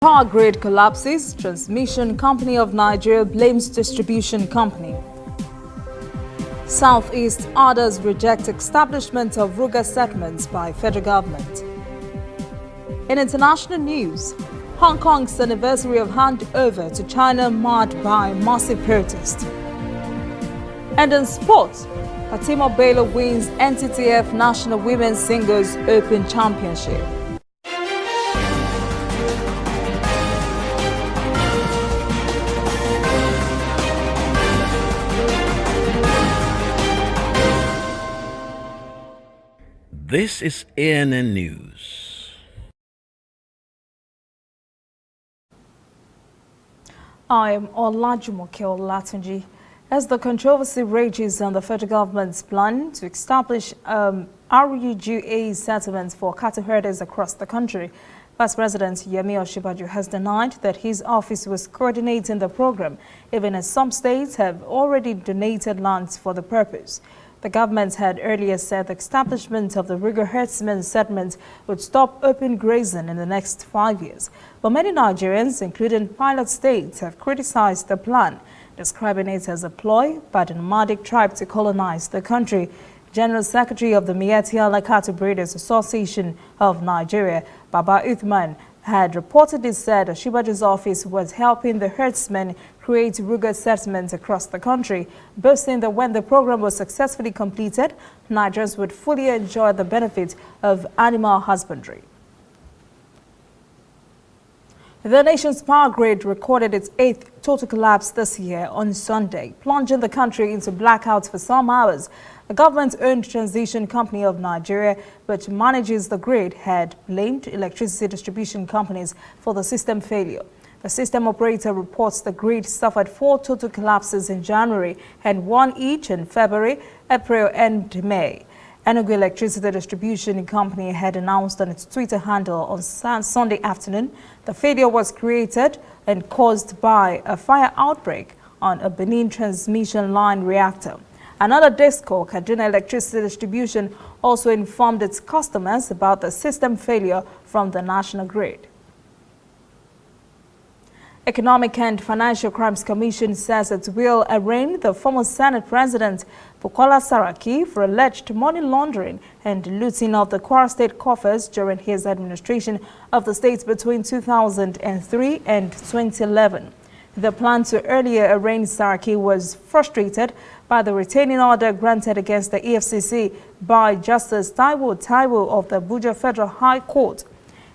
Power grid collapses. Transmission Company of Nigeria blames distribution company. Southeast orders reject establishment of Ug8 Settlements by federal government. In international news, Hong Kong's anniversary of handover to China marred by massive protest. And in sports, Fatima Bello wins NTTF National Women's Singles Open Championship. This is ANN News. I am Olajumoke Olatunji. As the controversy rages on the federal government's plan to establish Ug8 settlements for cattle herders across the country, Vice President Yemi Osinbajo has denied that his office was coordinating the program, even as some states have already donated lands for the purpose. The government had earlier said the establishment of the Ug8 settlement would stop open grazing in the next 5 years. But many Nigerians, including pilot states, have criticized the plan, describing it as a ploy by the nomadic tribe to colonize the country. General Secretary of the Miyetti Allah Cattle Breeders Association of Nigeria, Baba Uthman, had reportedly said Osinbajo's office was helping the herdsmen create Ug8 settlements across the country, boasting that when the program was successfully completed, Nigerians would fully enjoy the benefit of animal husbandry. The nation's power grid recorded its 8th total collapse this year on Sunday, plunging the country into blackouts for some hours. The government-owned Transition Company of Nigeria, which manages the grid, had blamed electricity distribution companies for the system failure. The system operator reports the grid suffered 4 total collapses in January and 1 each in February, April and May. Enugu Electricity Distribution Company had announced on its Twitter handle on Sunday afternoon the failure was created and caused by a fire outbreak on a Benin transmission line reactor. Another DISCO, Kaduna Electricity Distribution, also informed its customers about the system failure from the national grid. Economic and Financial Crimes Commission says it will arraign the former Senate President Bukola Saraki for alleged money laundering and looting of the Kwara State coffers during his administration of the state between 2003 and 2011. The plan to earlier arraign Saraki was frustrated by the retaining order granted against the EFCC by Justice Taiwo of the Abuja Federal High Court.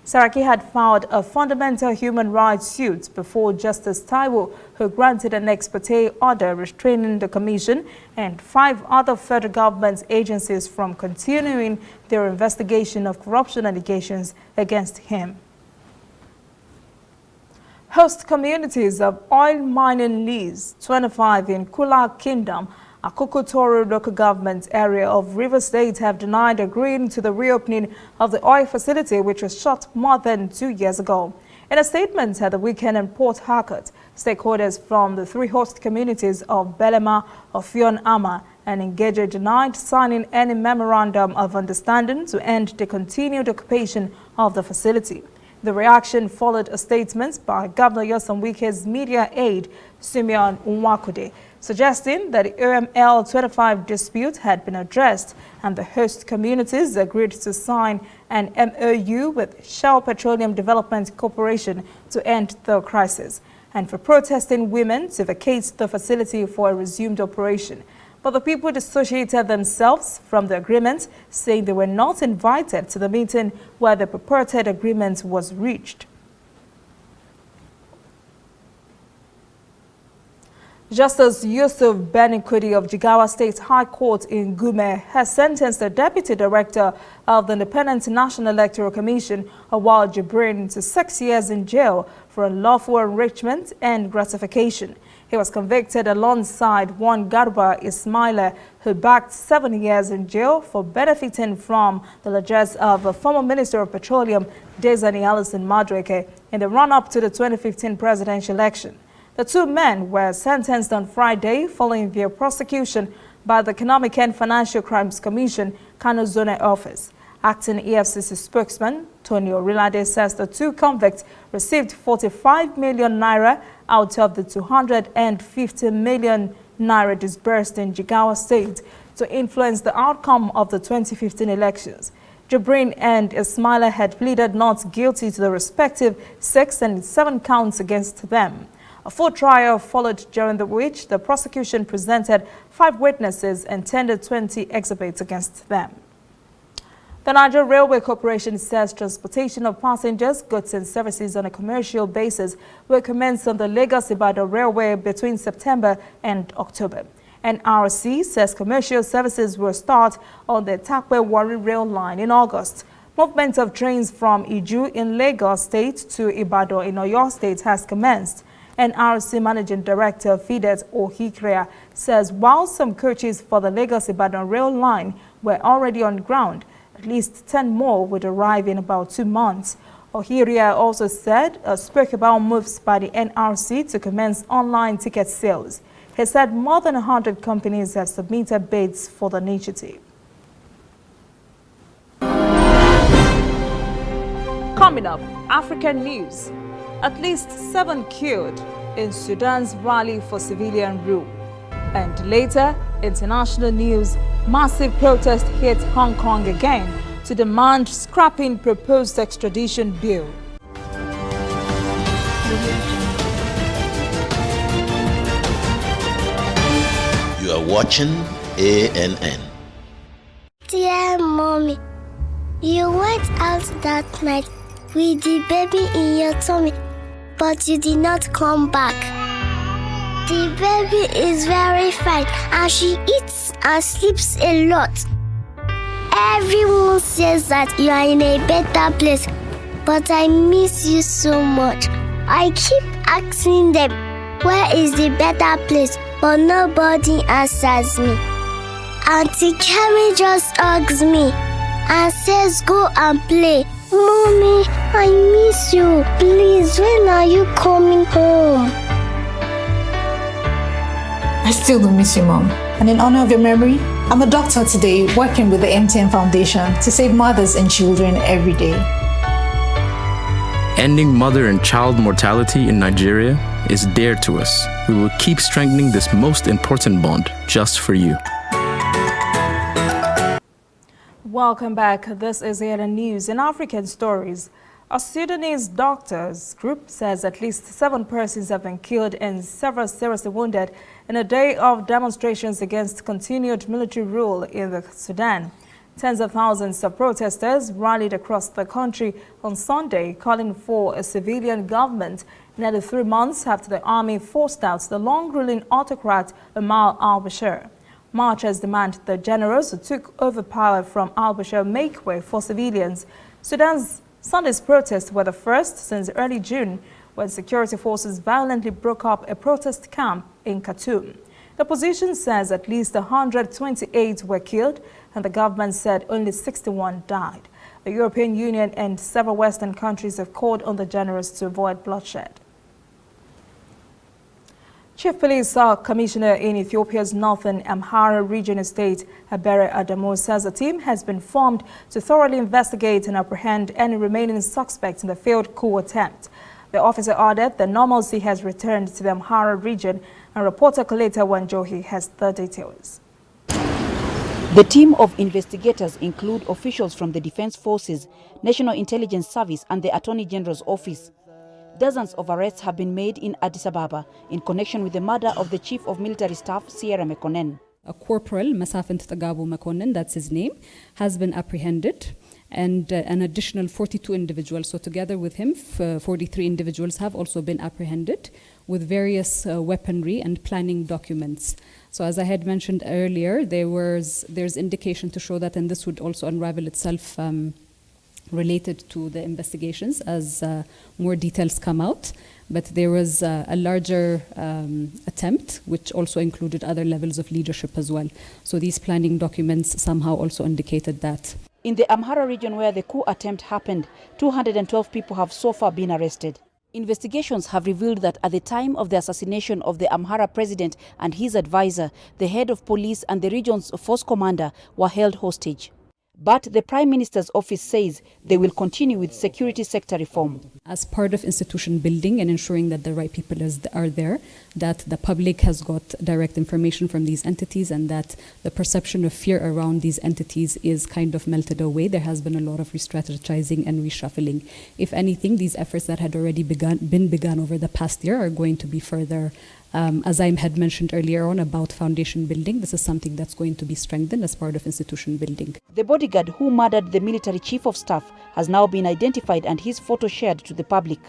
Saraki had filed a fundamental human rights suit before Justice Taiwo, who granted an ex parte order restraining the Commission and 5 other federal government agencies from continuing their investigation of corruption allegations against him. Host communities of oil mining lease 25 in Kula Kingdom, Akoko Toro local government area of Rivers State, have denied agreeing to the reopening of the oil facility, which was shut more than 2 years ago. In a statement at the weekend in Port Harcourt, stakeholders from the 3 host communities of Belema, Ofion Ama, and Engeje denied signing any memorandum of understanding to end the continued occupation of the facility. The reaction followed a statement by Governor Nyesom Wike's media aide, Simeon Nwakude, suggesting that the OML 25 dispute had been addressed and the host communities agreed to sign an MOU with Shell Petroleum Development Corporation to end the crisis, and for protesting women to vacate the facility for a resumed operation. But the people dissociated themselves from the agreement, saying they were not invited to the meeting where the purported agreement was reached. Justice Yusuf Benikudi of Jigawa State High Court in Gombe has sentenced the Deputy Director of the Independent National Electoral Commission, Awal Jibrin, to 6 years in jail for unlawful enrichment and gratification. He was convicted alongside one Garba Ismaila, who backed 7 years in jail for benefiting from the largesse of a former Minister of Petroleum, Desani Alison Madueke, in the run-up to the 2015 presidential election. The 2 men were sentenced on Friday following their prosecution by the Economic and Financial Crimes Commission, Kano Zone Office. Acting EFCC spokesman Tony Orilade says the two convicts received 45 million naira out of the 250 million naira disbursed in Jigawa State to influence the outcome of the 2015 elections. Jibrin and Ismaila had pleaded not guilty to the respective 6 and 7 counts against them. A full trial followed, during which the prosecution presented 5 witnesses and tendered 20 exhibits against them. The Nigeria Railway Corporation says transportation of passengers, goods and services on a commercial basis will commence on the Lagos-Ibadan Railway between September and October. NRC says commercial services will start on the Takwe-Warri rail line in August. Movement of trains from Iju in Lagos State to Ibadan in Oyo State has commenced. NRC Managing Director Fidet Ohikrea says while some coaches for the Lagos-Ibadan rail line were already on ground, at least 10 more would arrive in about 2 months. Ohiria also spoke about moves by the NRC to commence online ticket sales. He said more than 100 companies have submitted bids for the initiative. Coming up, African news. At least 7 killed in Sudan's rally for civilian rule. And later, international news, massive protest hit Hong Kong again to demand scrapping proposed extradition bill. You are watching ANN. Dear Mommy, you went out that night with the baby in your tummy, but you did not come back. The baby is very fine and she eats and sleeps a lot. Everyone says that you are in a better place, but I miss you so much. I keep asking them, where is the better place? But nobody answers me. Auntie Carrie just hugs me and says go and play. Mommy, I miss you. Please, when are you coming home? I still do miss you, Mom. And in honor of your memory, I'm a doctor today working with the MTN Foundation to save mothers and children every day. Ending mother and child mortality in Nigeria is dear to us. We will keep strengthening this most important bond just for you. Welcome back. This is ANN News. In African stories, a Sudanese doctors group says at least 7 persons have been killed and several seriously wounded in a day of demonstrations against continued military rule in the Sudan. Tens of thousands of protesters rallied across the country on Sunday, calling for a civilian government nearly 3 months after the army forced out the long-ruling autocrat Omar al-Bashir. Marchers demand the generals who took over power from al-Bashir make way for civilians. Sudan's Sunday's protests were the first since early June, when security forces violently broke up a protest camp in Khartoum. The opposition says at least 128 were killed, and the government said only 61 died. The European Union and several Western countries have called on the generals to avoid bloodshed. Chief Police Commissioner in Ethiopia's northern Amhara region state, Habere Adamu, says a team has been formed to thoroughly investigate and apprehend any remaining suspects in the failed coup attempt. The officer added that normalcy has returned to the Amhara region, and reporter Koleta Wanjohi has the details. The team of investigators include officials from the Defense Forces, National Intelligence Service and the Attorney General's office. Dozens of arrests have been made in Addis Ababa in connection with the murder of the Chief of Military Staff, Sierra Mekonnen. A corporal, Masafint Tagabu Mekonnen, that's his name, has been apprehended, and an additional 42 individuals, so together with him, 43 individuals have also been apprehended with various weaponry and planning documents. So as I had mentioned earlier, there's indication to show that, and this would also unravel itself related to the investigations as more details come out. But there was a larger attempt, which also included other levels of leadership as well. So these planning documents somehow also indicated that. In the Amhara region where the coup attempt happened, 212 people have so far been arrested. Investigations have revealed that at the time of the assassination of the Amhara president and his advisor, the head of police and the region's force commander were held hostage. But the Prime Minister's office says they will continue with security sector reform. As part of institution building and ensuring that the right people are there, that the public has got direct information from these entities and that the perception of fear around these entities is kind of melted away, there has been a lot of re-strategizing and reshuffling. If anything, these efforts that had already been begun over the past year are going to be further. As I had mentioned earlier on about foundation building, this is something that's going to be strengthened as part of institution building. The bodyguard who murdered the military chief of staff has now been identified and his photo shared to the public.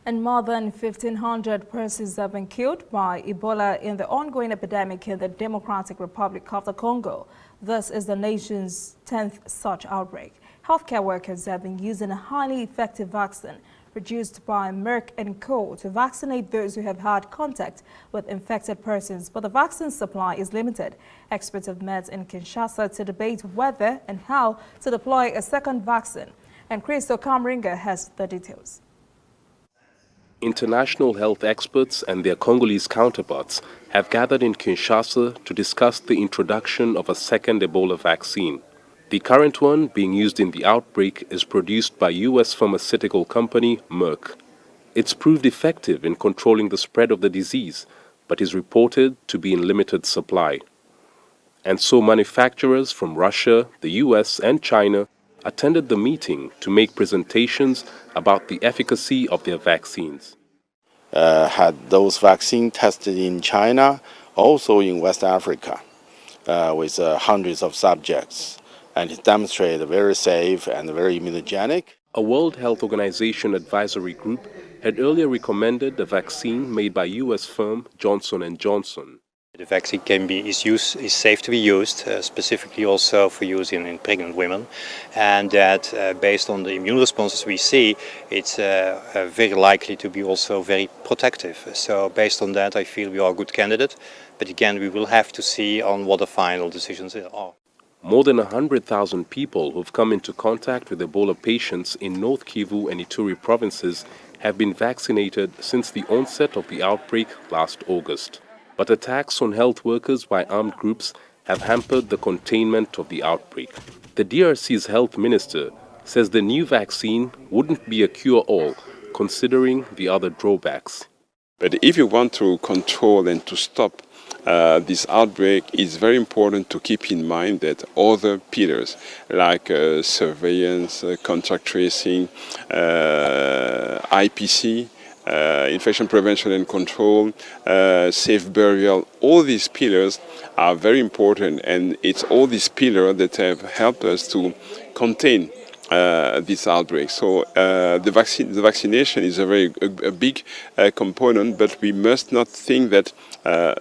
And more than 1,500 persons have been killed by Ebola in the ongoing epidemic in the Democratic Republic of the Congo. This is the nation's 10th such outbreak. Healthcare workers have been using a highly effective vaccine produced by Merck & Co. to vaccinate those who have had contact with infected persons, but the vaccine supply is limited. Experts have met in Kinshasa to debate whether and how to deploy a second vaccine. And Christo Kamringa has the details. International health experts and their Congolese counterparts have gathered in Kinshasa to discuss the introduction of a second Ebola vaccine. The current one being used in the outbreak is produced by U.S. pharmaceutical company Merck. It's proved effective in controlling the spread of the disease, but is reported to be in limited supply. And so manufacturers from Russia, the U.S. and China attended the meeting to make presentations about the efficacy of their vaccines. Had those vaccines tested in China, also in West Africa, with hundreds of subjects. And it demonstrated very safe and very immunogenic. A World Health Organization advisory group had earlier recommended a vaccine made by U.S. firm Johnson & Johnson. The vaccine is safe to be used, specifically also for use in pregnant women, and that based on the immune responses we see, it's very likely to be also very protective. So based on that, I feel we are a good candidate, but again, we will have to see on what the final decisions are. More than 100,000 people who've come into contact with Ebola patients in North Kivu and Ituri provinces have been vaccinated since the onset of the outbreak last August. But attacks on health workers by armed groups have hampered the containment of the outbreak. The DRC's health minister says the new vaccine wouldn't be a cure-all, considering the other drawbacks. But if you want to control and to stop this outbreak, it's very important to keep in mind that other pillars like surveillance, contact tracing, IPC, infection prevention and control, safe burial, all these pillars are very important, and it's all these pillars that have helped us to contain this outbreak. So the vaccination is a big component, but we must not think that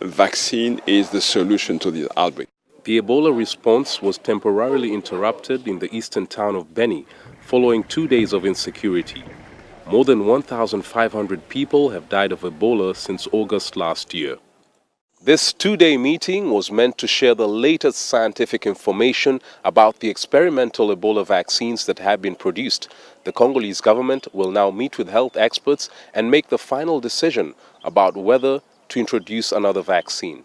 vaccine is the solution to this outbreak. The Ebola response was temporarily interrupted in the eastern town of Beni following 2 days of insecurity. More than 1,500 people have died of Ebola since August last year. This two-day meeting was meant to share the latest scientific information about the experimental Ebola vaccines that have been produced. The Congolese government will now meet with health experts and make the final decision about whether to introduce another vaccine.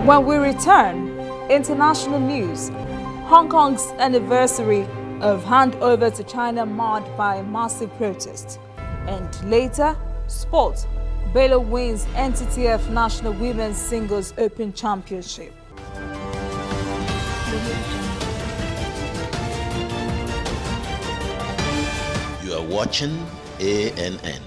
When we return, international news. Hong Kong's anniversary of handover to China marred by massive protests. And later, sport. Baylor wins NTTF National Women's Singles Open Championship. You are watching ANN.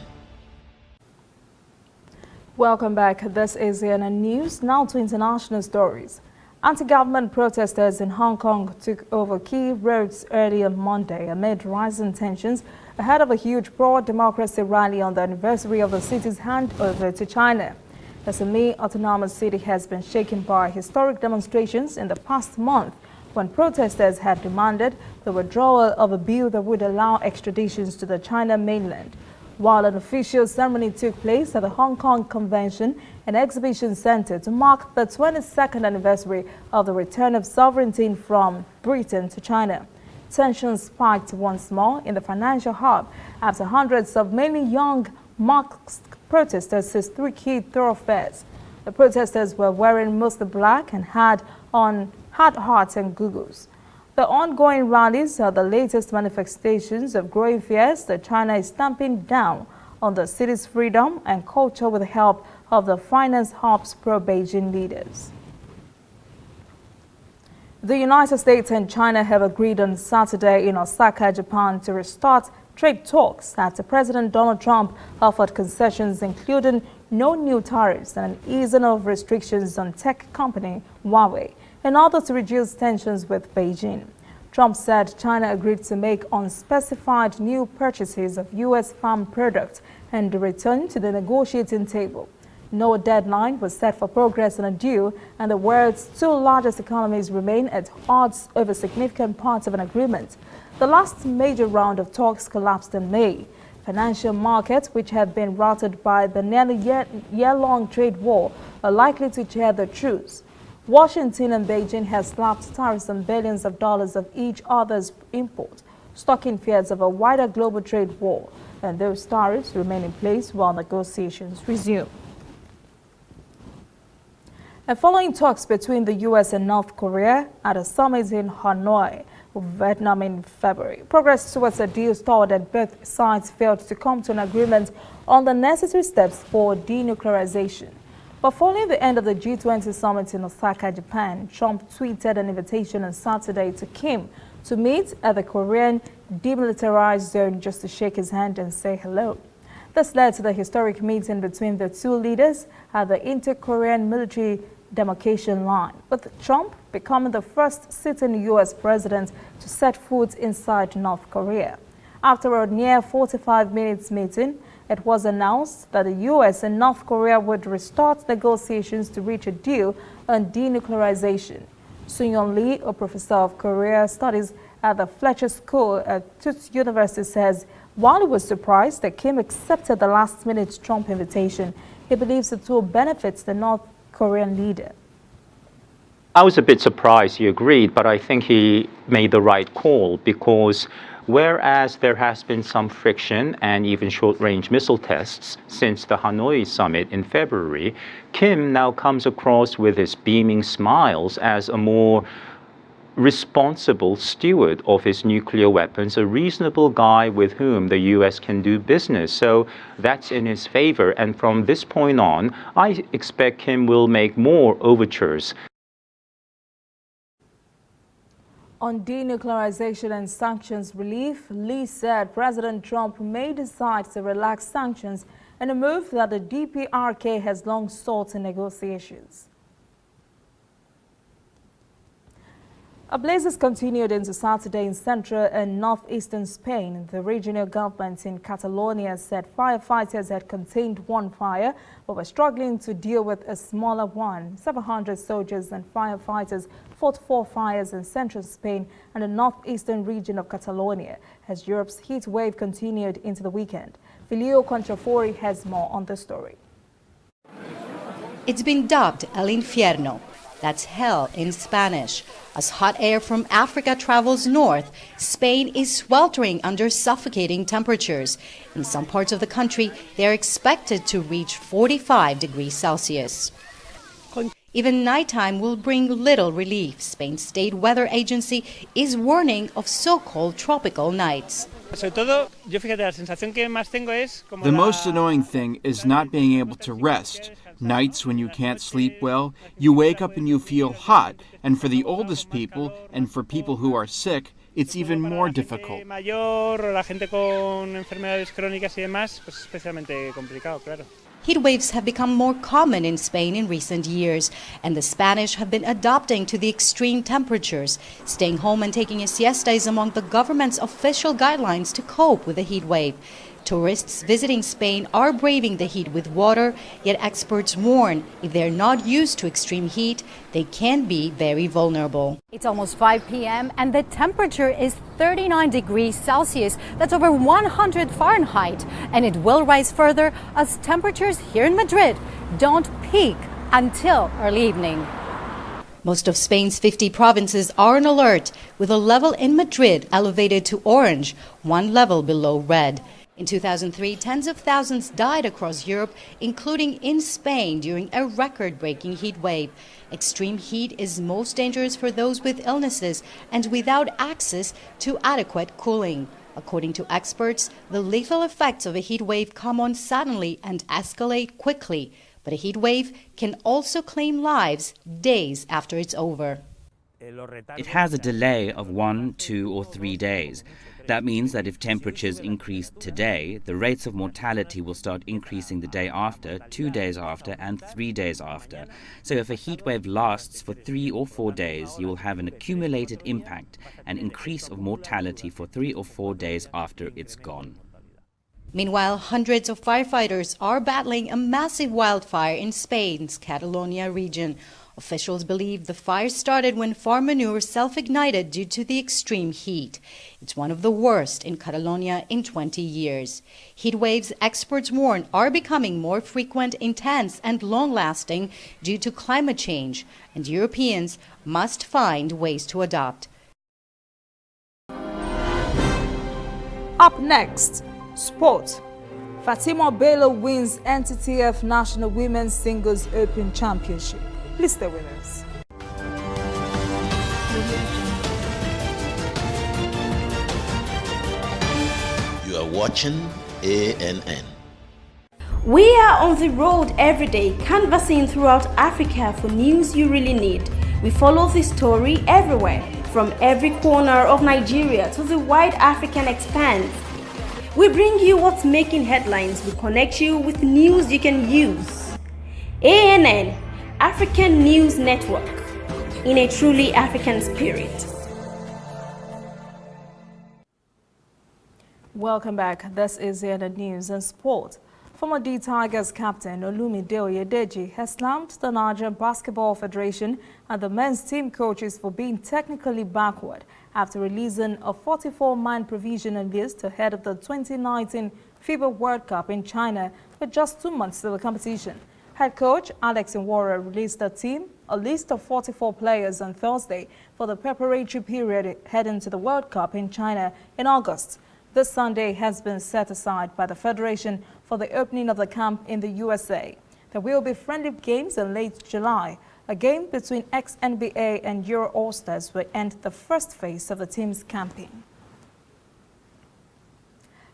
Welcome back. This is ANN News. Now to international stories. Anti-government protesters in Hong Kong took over key roads early on Monday amid rising tensions ahead of a huge pro-democracy rally on the anniversary of the city's handover to China. The semi-autonomous city has been shaken by historic demonstrations in the past month when protesters had demanded the withdrawal of a bill that would allow extraditions to the China mainland. While an official ceremony took place at the Hong Kong Convention and Exhibition Center to mark the 22nd anniversary of the return of sovereignty from Britain to China. Tensions spiked once more in the financial hub after hundreds of mainly young masked protesters seized three key thoroughfares. The protesters were wearing mostly black and had hats and goggles. The ongoing rallies are the latest manifestations of growing fears that China is stamping down on the city's freedom and culture with the help of the finance hub's pro-Beijing leaders. The United States and China have agreed on Saturday in Osaka, Japan, to restart trade talks after President Donald Trump offered concessions including no new tariffs and an easing of restrictions on tech company Huawei in order to reduce tensions with Beijing. Trump said China agreed to make unspecified new purchases of U.S. farm products and return to the negotiating table. No deadline was set for progress on a deal, and the world's two largest economies remain at odds over significant parts of an agreement. The last major round of talks collapsed in May. Financial markets, which have been routed by the nearly year-long trade war, are likely to share the truce. Washington and Beijing have slapped tariffs on billions of dollars of each other's import, stoking fears of a wider global trade war, and those tariffs remain in place while negotiations resume. And following talks between the U.S. and North Korea at a summit in Hanoi, Vietnam in February, progress towards a deal stalled and both sides failed to come to an agreement on the necessary steps for denuclearization. But following the end of the G20 summit in Osaka, Japan, Trump tweeted an invitation on Saturday to Kim to meet at the Korean demilitarized zone just to shake his hand and say hello. This led to the historic meeting between the two leaders at the Inter-Korean military demarcation line, with Trump becoming the first sitting U.S. president to set foot inside North Korea. After a near 45-minute meeting, it was announced that the U.S. and North Korea would restart negotiations to reach a deal on denuclearization. Sun-Young Lee, a professor of Korea studies at the Fletcher School at Tufts University, says while he was surprised that Kim accepted the last-minute Trump invitation, he believes it will benefit the North Korean leader. I was a bit surprised he agreed, but I think he made the right call because whereas there has been some friction and even short-range missile tests since the Hanoi summit in February, Kim now comes across with his beaming smiles as a more responsible steward of his nuclear weapons, a reasonable guy with whom the U.S. can do business. So that's in his favor. And from this point on, I expect Kim will make more overtures. On denuclearization and sanctions relief, Lee said President Trump may decide to relax sanctions in a move that the DPRK has long sought in negotiations. Blazes continued into Saturday in central and northeastern Spain. The regional government in Catalonia said firefighters had contained one fire but were struggling to deal with a smaller one. 700 soldiers and firefighters fought 4 fires in central Spain and the northeastern region of Catalonia as Europe's heat wave continued into the weekend. Filio Contrafori has more on the story. It's been dubbed El Infierno. That's hell in Spanish. As hot air from Africa travels north, Spain is sweltering under suffocating temperatures. In some parts of the country, they are expected to reach 45 degrees Celsius. Even nighttime will bring little relief. Spain's state weather agency is warning of so-called tropical nights. The most annoying thing is not being able to rest. Nights when you can't sleep well, you wake up and you feel hot, and for the oldest people and for people who are sick, it's even more difficult. Heat waves have become more common in Spain in recent years, and the Spanish have been adapting to the extreme temperatures. Staying home and taking a siesta is among the government's official guidelines to cope with the heat wave. Tourists visiting Spain are braving the heat with water, yet experts warn if they're not used to extreme heat, they can be very vulnerable. It's almost 5 p.m. and the temperature is 39 degrees Celsius. That's over 100 Fahrenheit. And it will rise further as temperatures here in Madrid don't peak until early evening. Most of Spain's 50 provinces are on alert, with a level in Madrid elevated to orange, 1 level below red. In 2003, tens of thousands died across Europe, including in Spain during a record-breaking heat wave. Extreme heat is most dangerous for those with illnesses and without access to adequate cooling. According to experts, the lethal effects of a heat wave come on suddenly and escalate quickly. But a heat wave can also claim lives days after it's over. It has a delay of 1, 2, or 3 days. That means that if temperatures increase today, the rates of mortality will start increasing the day after, 2 days after, and 3 days after. So if a heat wave lasts for 3 or 4 days, you will have an accumulated impact, an increase of mortality for 3 or 4 days after it's gone. Meanwhile, hundreds of firefighters are battling a massive wildfire in Spain's Catalonia region. Officials believe the fire started when farm manure self-ignited due to the extreme heat. It's one of the worst in Catalonia in 20 years. Heat waves, experts warn, are becoming more frequent, intense, and long-lasting due to climate change, and Europeans must find ways to adapt. Up next, sport. Fatima Bello wins NTTF National Women's Singles Open Championship. Please stay with us. You are watching ANN. We are on the road every day, canvassing throughout Africa for news you really need. We follow the story everywhere, from every corner of Nigeria to the wide African expanse. We bring you what's making headlines. We connect you with news you can use. ANN, African News Network, in a truly African spirit. Welcome back. This is ANN News and Sport. Former D Tigers captain Olumide Oyedeji has slammed the Nigerian Basketball Federation and the men's team coaches for being technically backward after releasing a 44-man provisional list ahead of the 2019 FIBA World Cup in China with just 2 months to the competition. Head coach Alex Iwara released a list of 44 players on Thursday for the preparatory period heading to the World Cup in China in August. This Sunday has been set aside by the Federation for the opening of the camp in the USA. There will be friendly games in late July. A game between ex-NBA and Euro All-Stars will end the first phase of the team's camping.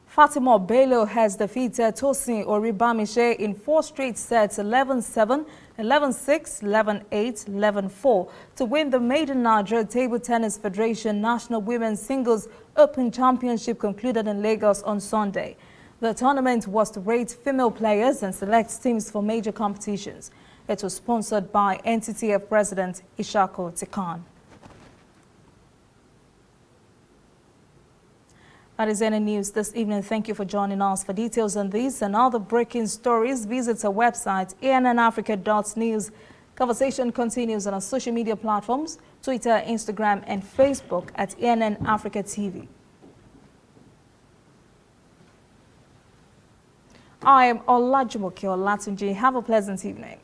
Fatima Bello has defeated Tosin Oribamishe in 4 straight sets, 11-7, 11-6, 11-8, 11-4, to win the maiden Nigeria Table Tennis Federation National Women's Singles Open Championship concluded in Lagos on Sunday. The tournament was to rate female players and select teams for major competitions. It was sponsored by NTTF President Ishako Tikan. That is ANN News this evening. Thank you for joining us. For details on these and other breaking stories, visit our website, annafrica.news. Conversation continues on our social media platforms, Twitter, Instagram, and Facebook at ANN Africa TV. I am Olajumoke Olatunji. Have a pleasant evening.